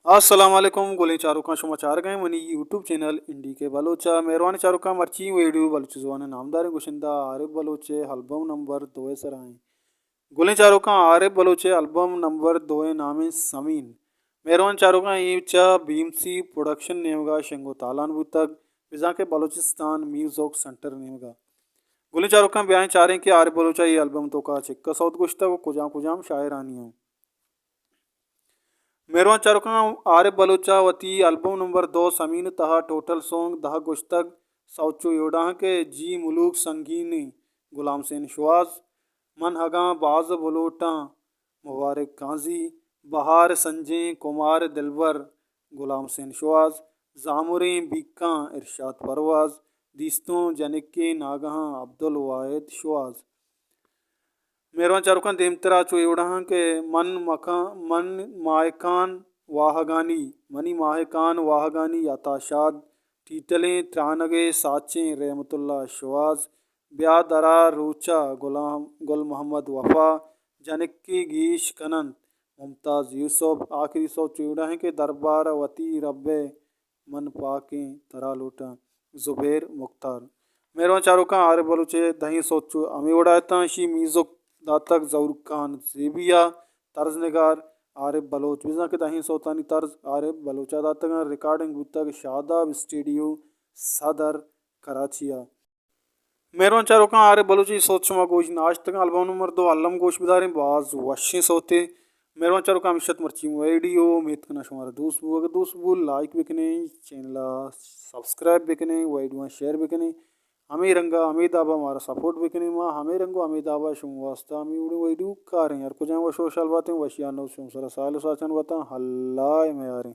अस्सलाम वालेकुम गोले चारुका समाचार गए मनी यूट्यूब चैनल इंडी के बलोचा मेहरबानी चारुका मर्ची वीडियो बलोच जवान नामदार गुशिंदा आरिफ बलोचे एल्बम नंबर 2 सराय गोले चारुका आरिफ बलोचे एल्बम नंबर 2 नामे समीन मेहरबान चारुका ईचा बीमसी प्रोडक्शन नेमगा शेंगो तालान बुतक बिजा के बलोचिस्तान म्यूजिक सेंटर नेमगा गोले चारुका बयान चाह रहे हैं कि आरिफ बलोचा ये एल्बम तो का चिक्का सौद गुश्ता को कुजाम कुजाम शायरानी हूँ मेरवान चारुका आरिफ बलूचा वती एल्बम नंबर 2 समीन तहा टोटल सॉन्ग दहा गुश्तक सौचो योडा के जी मुलूक संगीनी गुलाम सेन शवाज मन हगा बाज बलोटा मुबारक काजी बहार संजय कुमार दिलवर गुलाम सेन शवाज जामुरें बीका इरशाद परवाज दिस्तों जनिके नागहा अब्दुल वाहिद शवाज मेहरबान चारुखान देमतरा चो एवढा के मन मायकान वाहगानी मनी माहकान वाहगानी याताशाद टीटलें त्रानगे साचे रहमतुल्ला शवाज ब्या दरा रूचा गुलाम गुल मोहम्मद वफा जनिक्की गीश कनंत मुमताज़ यूसुफ आखिरी सौ चौड़ा है के दरबार वती रब्बे मन पाके तरा लूटा जुबैर मुख्तार मेहरबान चारुका आर बलूचे दही सोचो अमी उड़ाता शी मीज़ुक दातक जऊर खान जेबिया तर्ज नगार आरिफ बलोच बिजा के दही सोतानी तर्ज आरिफ बलोचा दातक रिकॉर्डिंग बुतक शादाब स्टूडियो सदर कराचिया मेहरबान चारुका आरिफ बलोची सोच शुमा गोश नाश तक एल्बम नंबर 2 अल्लम गोश बिदारे बाज वशी सोते मेहरबान चारुका अमिशत मर्ची वीडियो उम्मीद करना शुमारा दोस्त अगर दोस्त लाइक बिकने चैनल सब्सक्राइब बिकने वीडियो शेयर बिकने हमें रंगा अमीदाबा हमारा सपोर्ट बिकने माँ हमें रंगो अमीदाबा शुम वास्ता हमें उड़ी वही डूब का रहे यार कुछ वो सोशल बातें वशियानो शुम सरा साल साचन बता हल्ला में यार